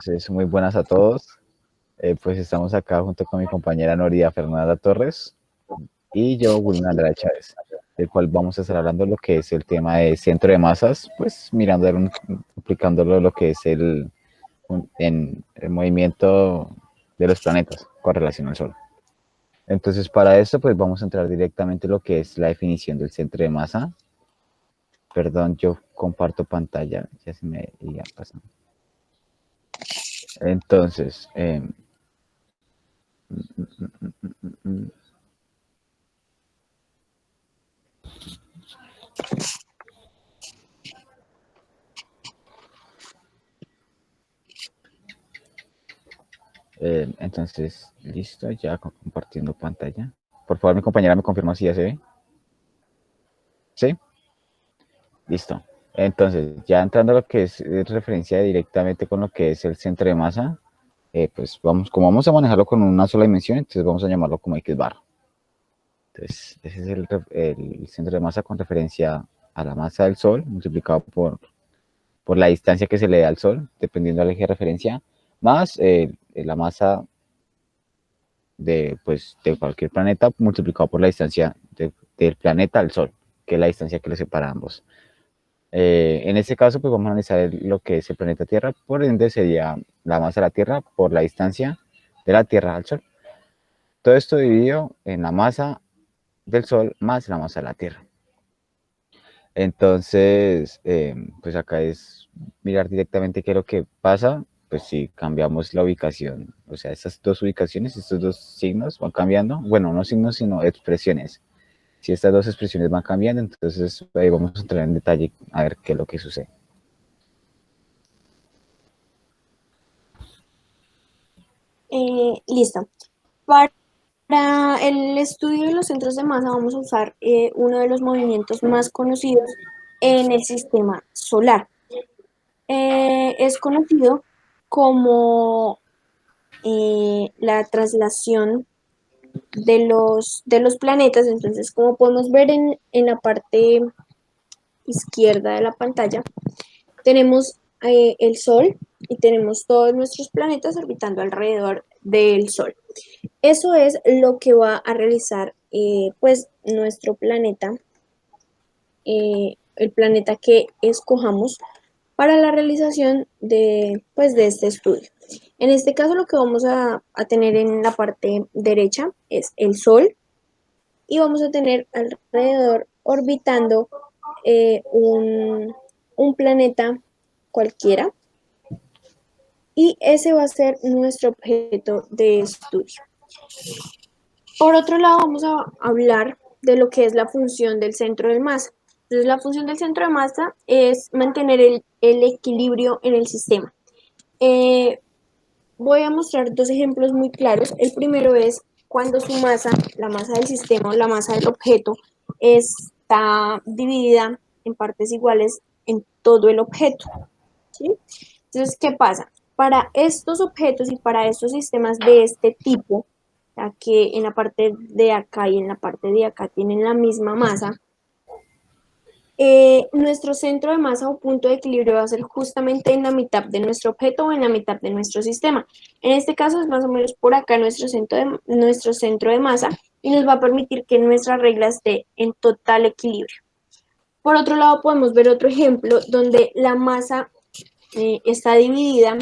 Entonces, muy buenas a todos. Pues estamos acá junto con mi compañera Noria Fernanda Torres y yo, William Andrade Chávez, del cual vamos a estar hablando de lo que es el tema de centro de masas, pues mirando, aplicándolo lo que es en el movimiento de los planetas con relación al Sol. Entonces, para eso, pues vamos a entrar directamente en lo que es la definición del centro de masa. Perdón, yo comparto pantalla, ya se me iba pasando. Entonces, entonces, listo, ya compartiendo pantalla. Por favor, mi compañera me confirma si ya se ve. ¿Sí? Listo. Entonces, ya entrando a lo que es referencia directamente con lo que es el centro de masa, pues como vamos a manejarlo con una sola dimensión, entonces vamos a llamarlo como X bar. Entonces, ese es el centro de masa con referencia a la masa del Sol multiplicado por la distancia que se le da al Sol, dependiendo del eje de referencia, más la masa de cualquier planeta multiplicado por la distancia del planeta al Sol, que es la distancia que le separa a ambos. En este caso, pues vamos a analizar lo que es el planeta Tierra, por ende sería la masa de la Tierra por la distancia de la Tierra al Sol. Todo esto dividido en la masa del Sol más la masa de la Tierra. Entonces, pues acá es mirar directamente qué es lo que pasa, pues si cambiamos la ubicación, o sea, estas dos ubicaciones, estos dos signos van cambiando, bueno, no signos, sino expresiones. Si estas dos expresiones van cambiando, entonces ahí vamos a entrar en detalle a ver qué es lo que sucede. Listo. Para el estudio de los centros de masa vamos a usar uno de los movimientos más conocidos en el sistema solar. Es conocido como la traslación de los planetas. Entonces, como podemos ver en la parte izquierda de la pantalla, tenemos el Sol y tenemos todos nuestros planetas orbitando alrededor del Sol. Eso es lo que va a realizar pues nuestro planeta, el planeta que escojamos para la realización pues, de este estudio. En este caso lo que vamos a tener en la parte derecha es el Sol y vamos a tener alrededor orbitando un planeta cualquiera, y ese va a ser nuestro objeto de estudio. Por otro lado, vamos a hablar de lo que es la función del centro de masa. Entonces, la función del centro de masa es mantener el equilibrio en el sistema. Eh, Voy a mostrar dos ejemplos muy claros. El primero es cuando su masa, la masa del sistema o la masa del objeto, está dividida en partes iguales en todo el objeto, ¿sí? Entonces, ¿qué pasa? Para estos objetos y para estos sistemas de este tipo, ya que en la parte de acá y en la parte de acá tienen la misma masa, nuestro centro de masa o punto de equilibrio va a ser justamente en la mitad de nuestro objeto o en la mitad de nuestro sistema. En este caso es más o menos por acá nuestro centro de masa, y nos va a permitir que nuestra regla esté en total equilibrio. Por otro lado, podemos ver otro ejemplo donde la masa está dividida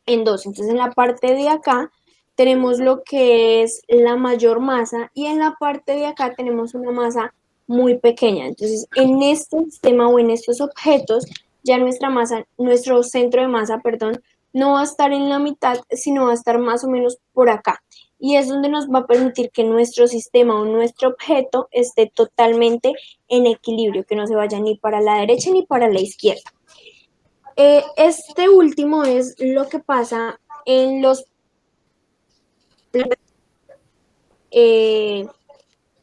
en dos. Entonces, en la parte de acá tenemos lo que es la mayor masa y en la parte de acá tenemos una masa muy pequeña. Entonces, en este sistema o en estos objetos, ya nuestra masa, nuestro centro de masa, perdón, no va a estar en la mitad, sino va a estar más o menos por acá. Y es donde nos va a permitir que nuestro sistema o nuestro objeto esté totalmente en equilibrio, que no se vaya ni para la derecha ni para la izquierda. Este último es lo que pasa en eh,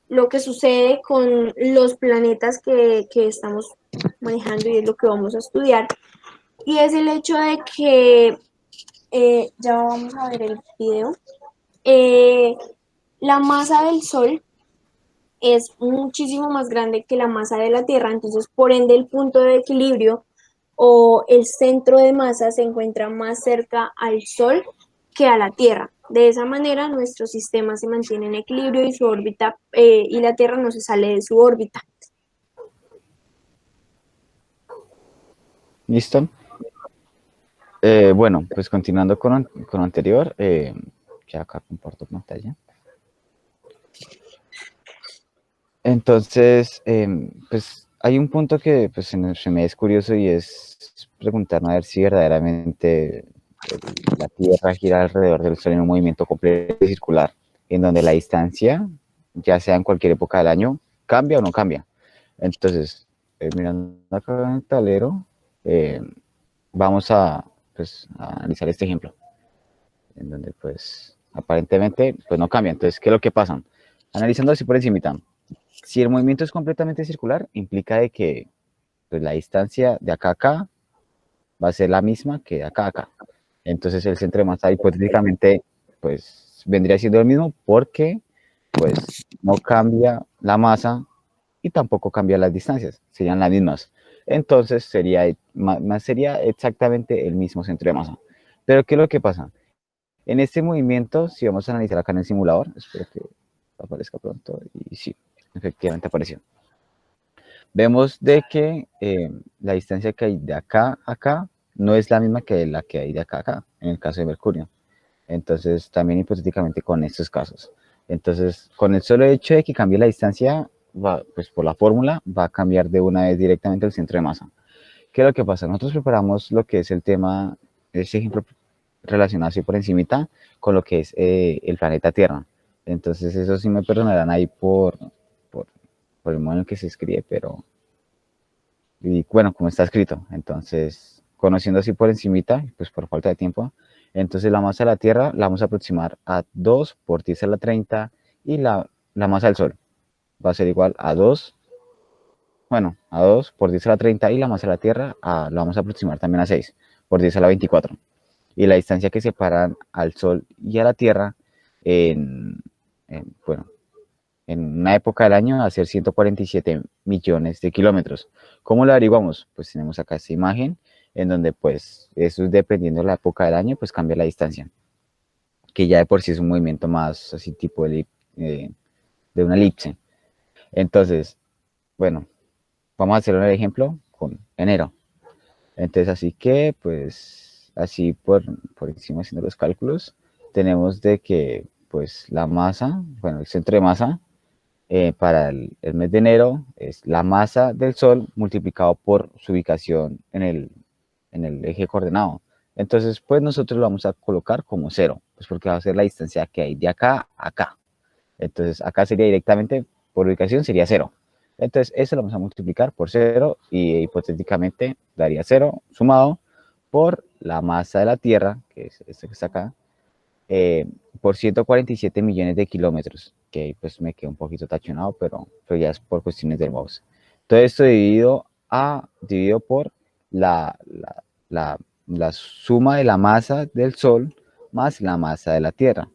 lo que sucede con los planetas que estamos manejando y es lo que vamos a estudiar. Y es el hecho de que, ya vamos a ver el video, eh, la masa del Sol es muchísimo más grande que la masa de la Tierra. Entonces por ende el punto de equilibrio o el centro de masa se encuentra más cerca al Sol que a la Tierra. De esa manera, nuestro sistema se mantiene en equilibrio y su órbita y la Tierra no se sale de su órbita. ¿Listo? Bueno, pues continuando con lo anterior, ya acá comparto pantalla. Entonces, pues hay un punto que pues, se me es curioso y es preguntarme a ver si verdaderamente la Tierra gira alrededor del Sol en un movimiento completo y circular, en donde la distancia, ya sea en cualquier época del año, cambia o no cambia. Entonces, mirando acá en el tablero, eh, vamos pues, a analizar este ejemplo, en donde pues aparentemente pues no cambia. Entonces, ¿qué es lo que pasa? Analizando así por encima, si el movimiento es completamente circular, implica de que pues, la distancia de acá a acá va a ser la misma que de acá a acá. Entonces el centro de masa hipotéticamente pues vendría siendo el mismo porque pues no cambia la masa y tampoco cambia las distancias, serían las mismas. Entonces sería exactamente el mismo centro de masa. Pero ¿qué es lo que pasa? En este movimiento, si vamos a analizar acá en el simulador, espero que aparezca pronto, y sí, efectivamente apareció. Vemos de que la distancia que hay de acá a acá no es la misma que la que hay de acá a acá, en el caso de Mercurio. Entonces, también hipotéticamente con estos casos. Entonces, con el solo hecho de que cambie la distancia, pues por la fórmula, va a cambiar de una vez directamente el centro de masa. ¿Qué es lo que pasa? Nosotros preparamos lo que es el tema, ese ejemplo relacionado así por encimita, con lo que es el planeta Tierra. Entonces, eso sí me perdonarán ahí por, por el modo en el que se escribe, pero y bueno, como está escrito. Entonces, conociendo así por encimita, pues por falta de tiempo, entonces la masa de la Tierra la vamos a aproximar a 2 por 10 a la 30 y la masa del Sol va a ser igual a 2, bueno, a 2 por 10 a la 30 y la masa de la Tierra la vamos a aproximar también a 6 por 10 a la 24. Y la distancia que separan al Sol y a la Tierra bueno, en una época del año a ser 147 millones de kilómetros. ¿Cómo lo averiguamos? Pues tenemos acá esta imagen en donde pues eso es dependiendo de la época del año, pues cambia la distancia, que ya de por sí es un movimiento más así tipo de una elipse. Entonces, bueno, vamos a hacer un ejemplo con enero. Entonces, así que pues así por encima haciendo los cálculos, tenemos de que pues la masa, bueno, el centro de masa para el mes de enero es la masa del Sol multiplicado por su ubicación en el eje coordenado. Entonces, pues nosotros lo vamos a colocar como cero, pues porque va a ser la distancia que hay de acá a acá. Entonces, acá sería directamente, por ubicación sería cero. Entonces, eso lo vamos a multiplicar por cero y hipotéticamente daría cero sumado por la masa de la Tierra, que es este que está acá, eh, por 147 millones de kilómetros, que pues me quedó un poquito tachonado, pero ya es por cuestiones del mouse. Todo esto dividido por la, la, la, la suma de la masa del Sol más la masa de la Tierra.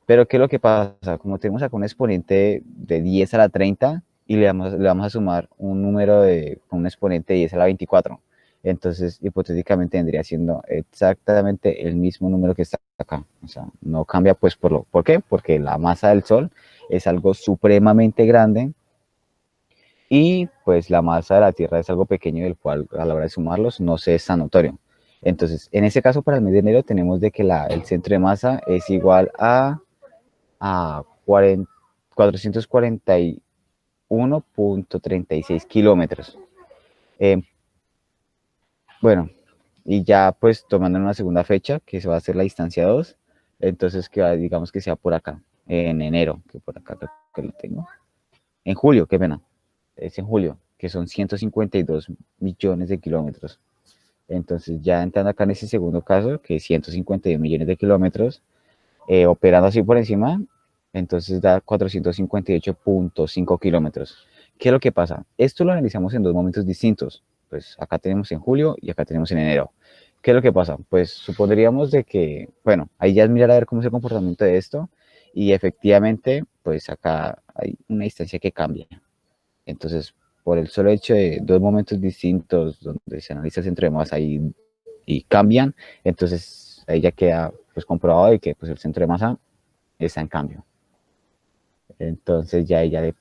Pero ¿qué es lo que pasa? Como tenemos acá un exponente de 10 a la 30 y le vamos a sumar un número con un exponente de 10 a la 24. Entonces, hipotéticamente vendría siendo exactamente el mismo número que está acá. O sea, no cambia pues ¿por qué? Porque la masa del Sol es algo supremamente grande y pues la masa de la Tierra es algo pequeño del cual a la hora de sumarlos no se es tan notorio. Entonces, en este caso para el mes de enero tenemos de que el centro de masa es igual a 441.36 kilómetros. Bueno, y ya pues tomando una segunda fecha, que se va a hacer la distancia 2, entonces digamos que sea por acá, en enero, que por acá que lo tengo. En julio, qué pena, es en julio, que son 152 millones de kilómetros. Entonces ya entrando acá en ese segundo caso, que es 152 millones de kilómetros, operando así por encima, entonces da 458.5 kilómetros. ¿Qué es lo que pasa? Esto lo analizamos en dos momentos distintos. Pues acá tenemos en julio y acá tenemos en enero. ¿Qué es lo que pasa? Pues supondríamos de que, bueno, ahí ya es mirar a ver cómo es el comportamiento de esto y efectivamente, pues acá hay una distancia que cambia. Entonces, por el solo hecho de dos momentos distintos donde se analiza el centro de masa y cambian, entonces ahí ya queda pues comprobado de que pues el centro de masa está en cambio. Entonces ya le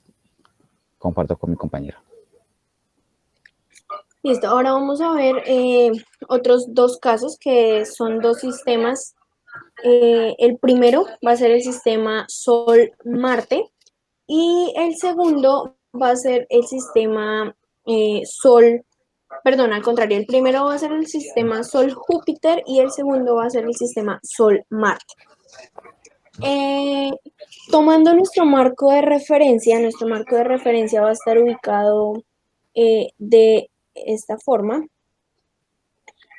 comparto con mi compañero. Listo, ahora vamos a ver otros dos casos que son dos sistemas. El primero va a ser el sistema Sol-Marte y el segundo va a ser el sistema al contrario, el primero va a ser el sistema Sol-Júpiter y el segundo va a ser el sistema Sol-Marte. Tomando nuestro marco de referencia va a estar ubicado de esta forma,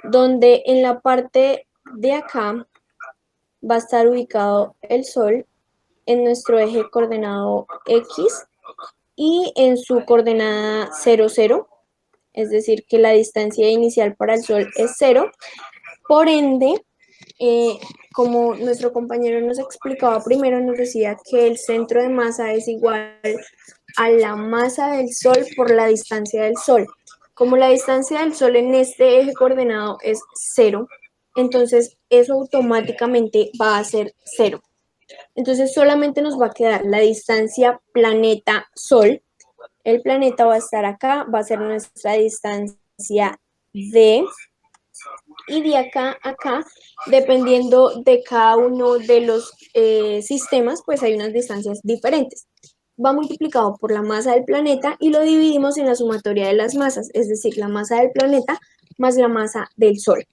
donde en la parte de acá va a estar ubicado el Sol en nuestro eje coordenado X y en su coordenada 0, 0, es decir, que la distancia inicial para el Sol es 0. Por ende, como nuestro compañero nos explicaba primero, nos decía que el centro de masa es igual a la masa del Sol por la distancia del Sol. Como la distancia del Sol en este eje coordenado es 0, entonces eso automáticamente va a ser 0. Entonces solamente nos va a quedar la distancia planeta-Sol. El planeta va a estar acá, va a ser nuestra distancia D. Y de acá a acá, dependiendo de cada uno de los sistemas, pues hay unas distancias diferentes. Va multiplicado por la masa del planeta y lo dividimos en la sumatoria de las masas, es decir, la masa del planeta más la masa del Sol.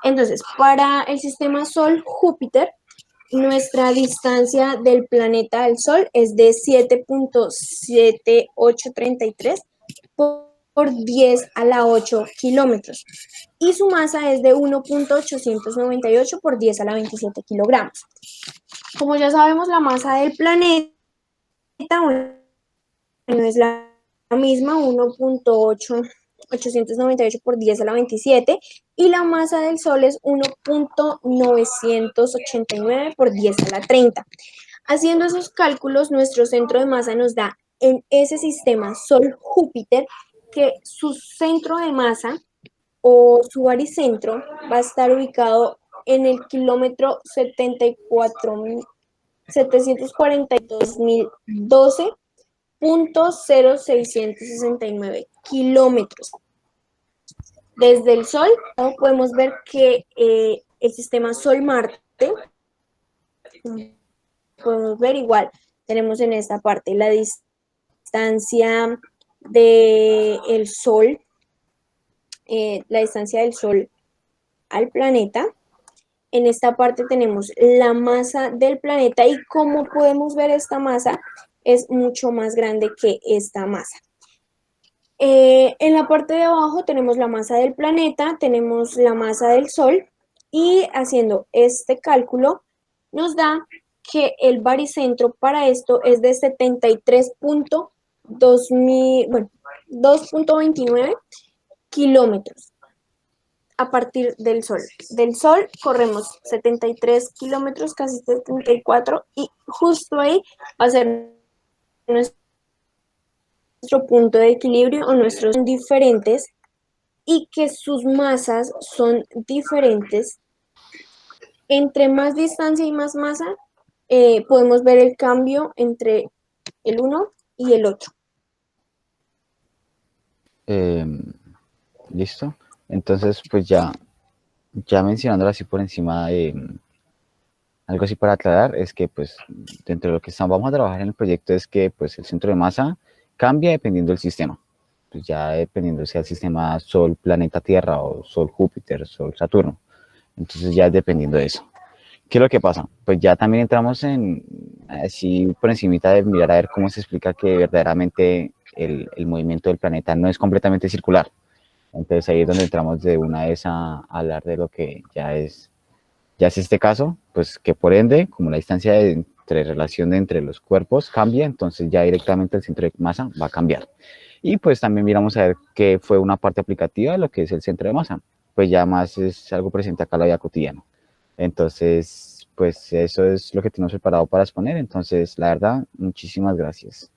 Entonces, para el sistema Sol-Júpiter, nuestra distancia del planeta al Sol es de 7.7833 por 10 a la 8 kilómetros y su masa es de 1.898 por 10 a la 27 kilogramos. Como ya sabemos, la masa del planeta no es la misma, 1.898 por 10 a la 27, y la masa del Sol es 1.989 por 10 a la 30. Haciendo esos cálculos, nuestro centro de masa nos da en ese sistema Sol-Júpiter que su centro de masa o su baricentro va a estar ubicado en el kilómetro 742.069 kilómetros. Desde el Sol podemos ver que el sistema Sol-Marte, podemos ver igual, tenemos en esta parte la distancia del Sol, la distancia del Sol al planeta. En esta parte tenemos la masa del planeta y como podemos ver esta masa es mucho más grande que esta masa. En la parte de abajo tenemos la masa del planeta, tenemos la masa del Sol y haciendo este cálculo nos da que el baricentro para esto es de 2.29 kilómetros a partir del Sol. Del Sol corremos 73 kilómetros, casi 74, y justo ahí va a ser nuestro punto de equilibrio o nuestros son diferentes y que sus masas son diferentes. Entre más distancia y más masa, podemos ver el cambio entre el uno y el otro. ¿Listo? Entonces, pues ya mencionándolo así por encima, algo así para aclarar, es que pues dentro de lo que vamos a trabajar en el proyecto es que pues el centro de masa cambia dependiendo del sistema. Pues ya dependiendo sea el sistema Sol, planeta Tierra o Sol, Júpiter, Sol, Saturno. Entonces ya dependiendo de eso. ¿Qué es lo que pasa? Pues ya también entramos en, así por encimita de mirar a ver cómo se explica que verdaderamente el movimiento del planeta no es completamente circular. Entonces ahí es donde entramos de una vez a hablar de lo que ya es este caso, pues que por ende, como la distancia entre relación entre los cuerpos cambia, entonces ya directamente el centro de masa va a cambiar. Y pues también miramos a ver qué fue una parte aplicativa de lo que es el centro de masa, pues ya más es algo presente acá en la vida cotidiana. Entonces, pues eso es lo que tenemos preparado para exponer. Entonces, la verdad, muchísimas gracias.